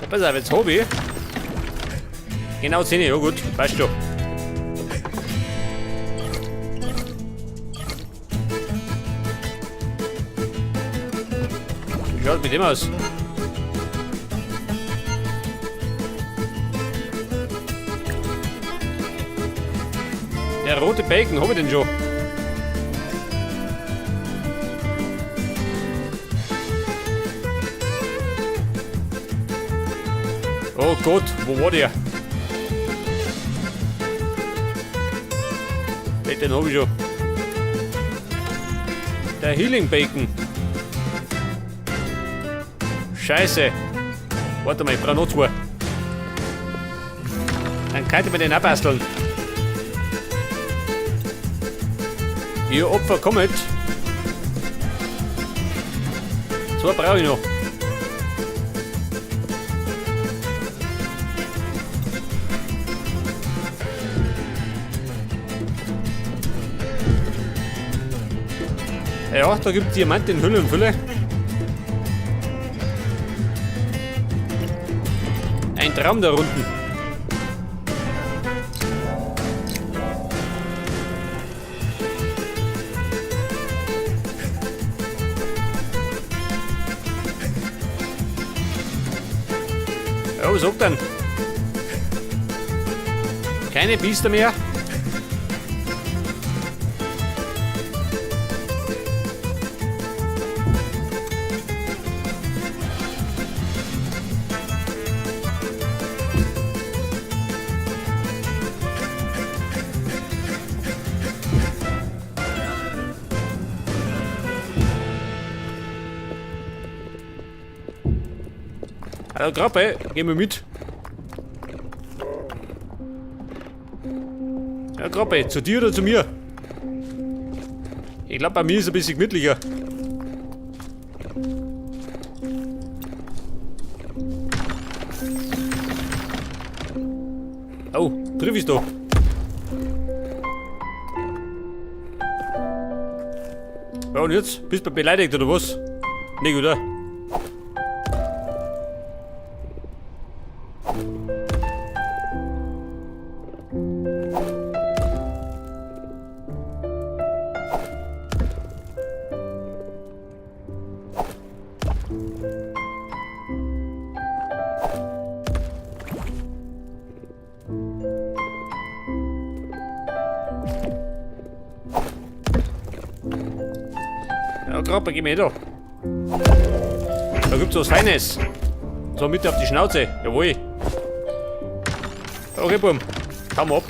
Ja, pass auf, jetzt habe ich. Genau 10, ja gut, weißt du. Wie schaut mit dem aus? Der rote Bacon, habe ich den schon? Oh Gott, wo war der? Den habe ich schon. Der Healing Bacon. Scheiße. Warte mal, ich brauche noch 2. Dann könnte man den abbasteln. Ihr Opfer kommt. 2 brauche ich noch. Ja, da gibt es Diamant in Hülle und Fülle. Ein Traum da unten. Ja, was sagt dann? Keine Biester mehr. Hallo Grappe, geh mal mit. Ja Grappe, zu dir oder zu mir? Ich glaube bei mir ist es ein bisschen gemütlicher. Oh, triff ich doch. Ja und jetzt? Bist du beleidigt oder was? Nicht, oder? Ja, Grappe, geh mir da. Da gibt's was Feines. So, mit auf die Schnauze. Jawohl. Okay, Bumm. Komm ab.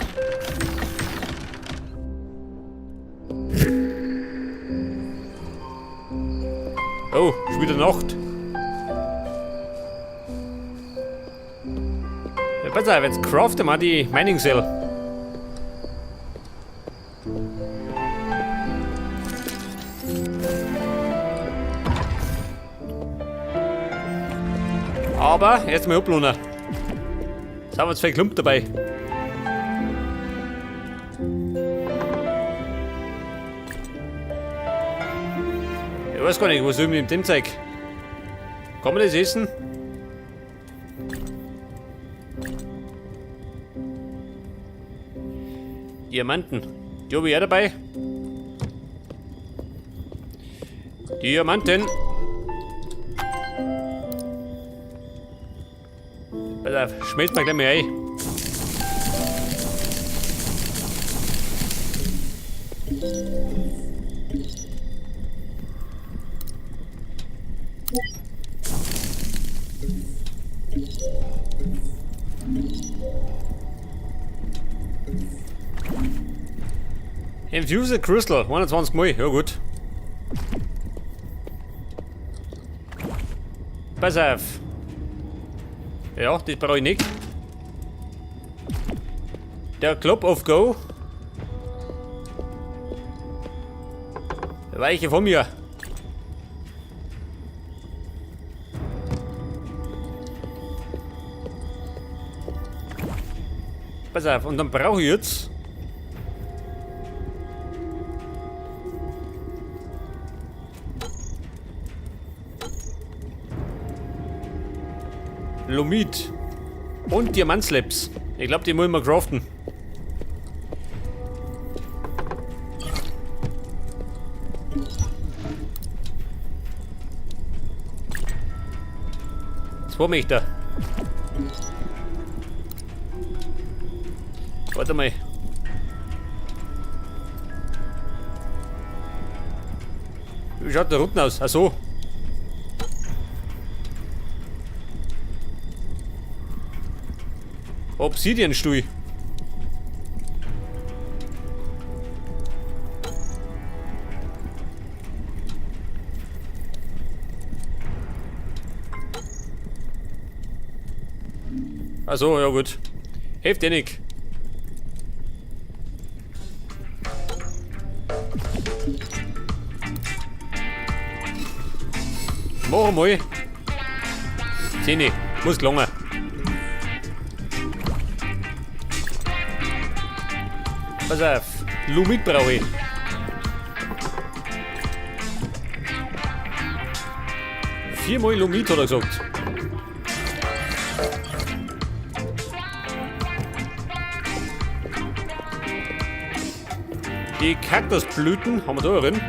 Oh, schon wieder Nacht. Ja, pass auf, jetzt craften wir die Mining Cell. Aber erstmal ablohnen. Jetzt haben wir 2 Klumpen dabei. Ich weiß gar nicht, was soll ich mit dem Zeug? Kann man das essen? Diamanten. Die habe ich auch dabei. Diamanten. Pass auf, schmelzt mal gleich mal ein. Infuse a Crystal, 21 Mal, ja gut. Pass auf. Ja, das brauche ich nicht. Der Club of Go. Weiche von mir. Pass auf, und dann brauche ich jetzt Lumid. Und Diamantslaps. Ich glaube, die müssen wir craften. Zwei Meter. Warte mal. Wie schaut der Routen aus? Ach so. Obsidianstuhl. Ach so, ja gut. Hilft dir nicht. Mach mal. Zähne. Muss gelingen. Pass auf. Lumid brauche ich. Viermal Lumid hat er gesagt. Die Kaktusblüten haben wir da drin.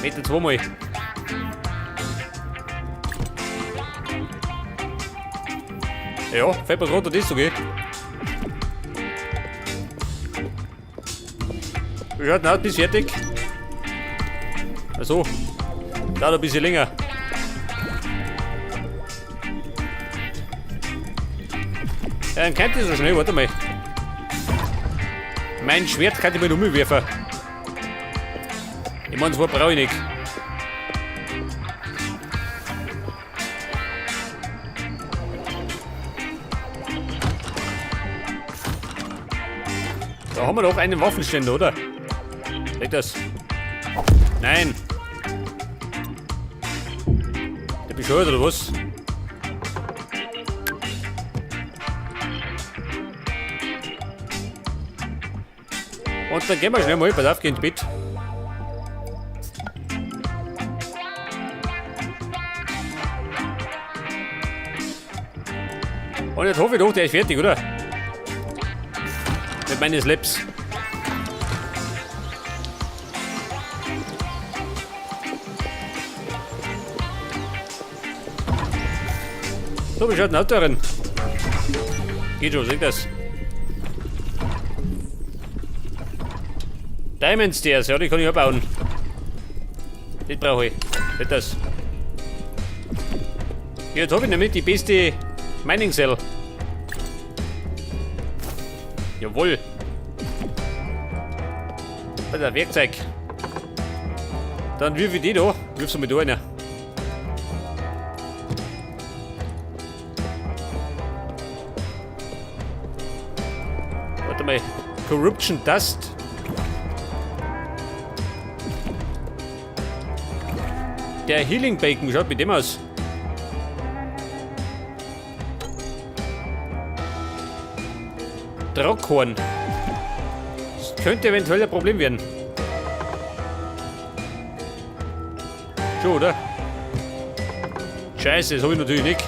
Meter zweimal. Ja, fällt mir gerade das so geht. Wie schaut denn aus? Bis fertig. Also, dauert ein bisschen länger. Ja, dann kennt ihr so schnell, warte mal. Mein Schwert kann ich mir umwerfen. Ich meine, zwar brauche ich nicht. Da haben wir doch einen Waffenständer, oder? Seht das? Nein! Der bescheuert oder was? Und dann gehen wir schnell mal, pass auf, geh ins Bett. Und jetzt hoffe ich doch, der ist fertig, oder? Mit meinen Slaps. So, wie schaut ein Auto rein? Geht schon, seht das? Diamond Stairs, ja, die kann ich auch bauen. Das brauche ich. Seht das? Jetzt habe ich nämlich die beste Mining Cell. Jawohl. Das ist ein Werkzeug. Dann wirf ich die da. Wirfst du mit da rein. Warte mal. Corruption Dust. Der Healing Bacon, schaut mit dem aus. Drockhorn. Das könnte eventuell ein Problem werden. Schon, oder? Scheiße, das habe ich natürlich nicht.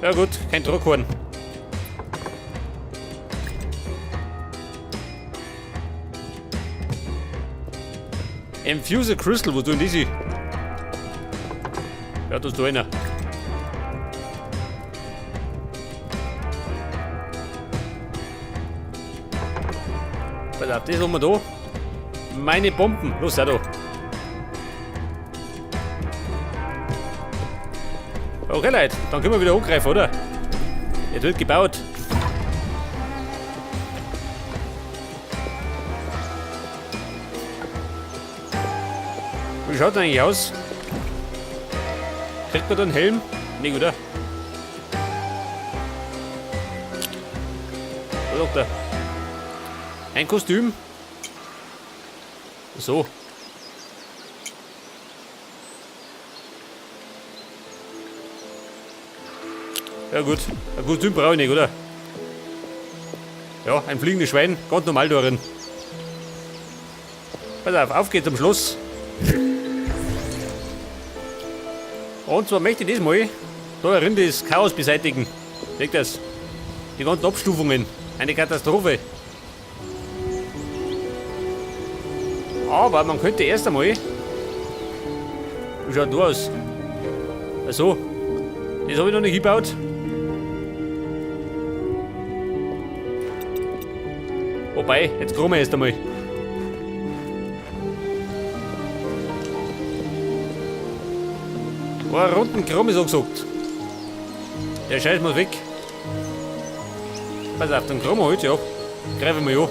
Ja gut, kein Drockhorn. Infuse Crystal, wo tun die sie? Ja, da ist da einer. Pass auf, das haben wir da. Meine Bomben. Los, da. Okay, Leute, dann können wir wieder angreifen, oder? Jetzt wird gebaut. Wie schaut der eigentlich aus? Kriegt man da einen Helm? Nicht, oder? Was sagt er? Ein Kostüm? So. Ja gut, ein Kostüm brauche ich nicht, oder? Ja, ein fliegendes Schwein, ganz normal da drin. Pass auf geht's am Schluss. Und zwar möchte ich das mal da darin das Chaos beseitigen. Seht das? Die ganzen Abstufungen. Eine Katastrophe. Aber man könnte erst einmal. Wie schaut das aus? Also, das habe ich noch nicht gebaut. Wobei, jetzt kommen wir erst einmal. Ein runden Kram ist angesagt. Der Scheiß muss weg. Pass auf, den Kram halt, ja. Greifen wir an.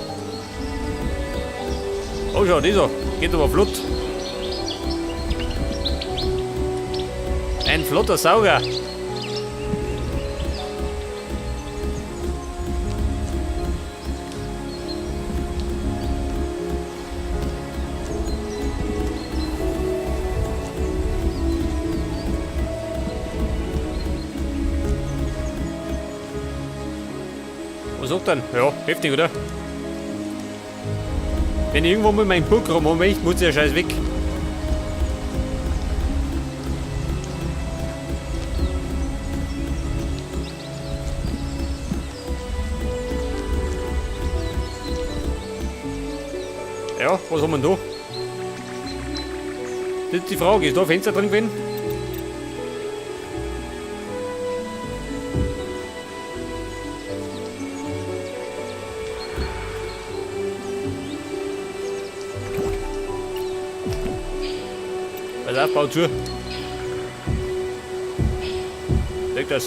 Oh, schau, dieser. Geht aber flott. Ein flotter Sauger. Was sagt dann? Ja, heftig, oder? Wenn ich irgendwann mal meinen Burgkram haben möchte, muss der Scheiß weg. Ja, was haben wir denn da? Das ist die Frage, ist da ein Fenster drin gewesen? Pass auf, bau zu. Leg das.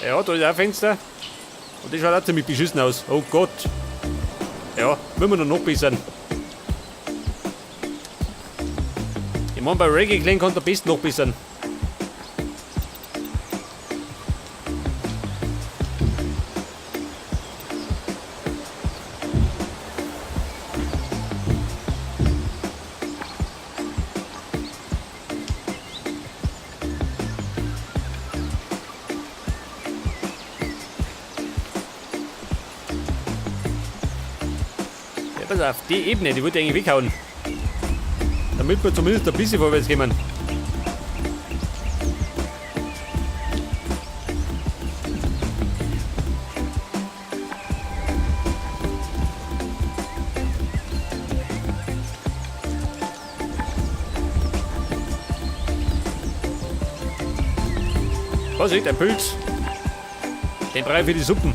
Ja, da ist auch ein Fenster. Und das schaut auch ziemlich beschissen aus. Oh Gott. Ja, müssen wir noch nachbessern. Ich meine, bei Reggae Clan kann der Best nachbessern. Pass auf, die Ebene, die wollte ich eigentlich weghauen. Damit wir zumindest ein bisschen vorwärts kommen. Vorsicht, ein Pilz. Den brauche ich für die Suppen.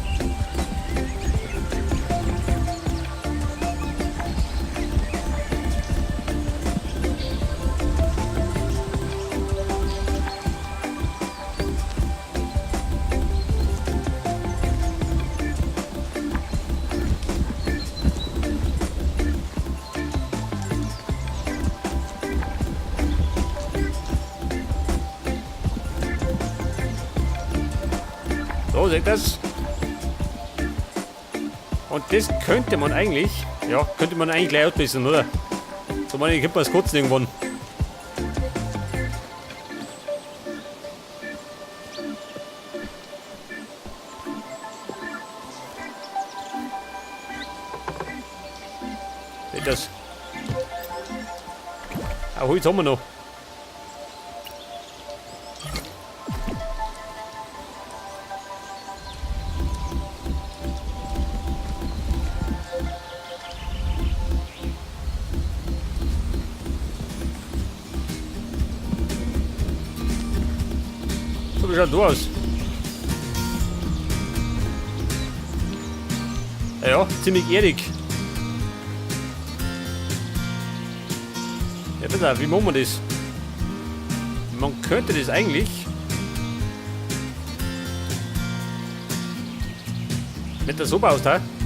So, seht das? Und das könnte man eigentlich, gleich ausbessern, oder? So meine ich, gibt man es kurz irgendwann. Seht das? Auch Holz haben wir noch. Wie schaut das aus? Ja, ziemlich erdig. Ja, pass auf, wie machen wir das? Man könnte das eigentlich mit der Suppe austeilen.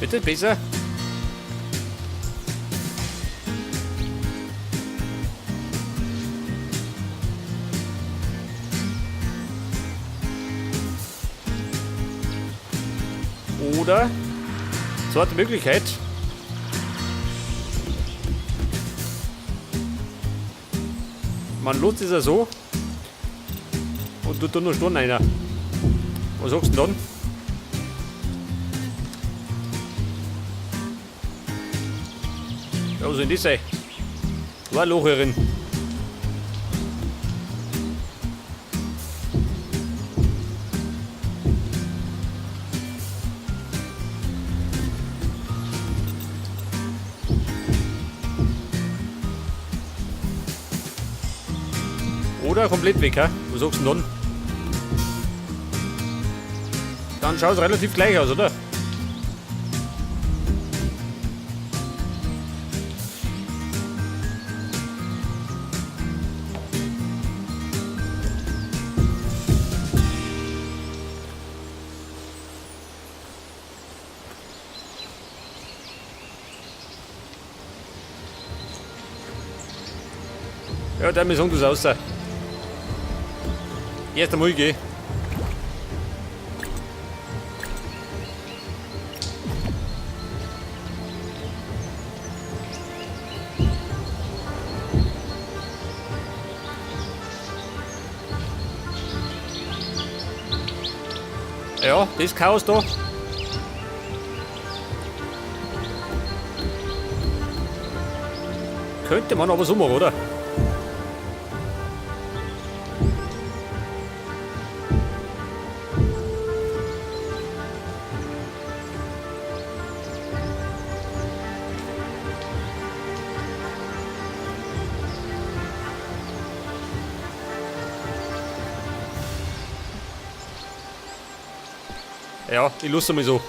Bitte besser. Oder zweite Möglichkeit. Man lässt es ja so und tut da nur Stunden rein. Was sagst du denn dann? Ja, was soll denn das sein? War ein Loch hierin. Oder komplett weg, hä? Was sagst du denn dann? Dann schaut es relativ gleich aus, oder? Ja, dann müssen wir das raus. Erst einmal gehen. Ja, das Chaos da. Könnte man aber so machen, oder? Ja, ich lasse mal so.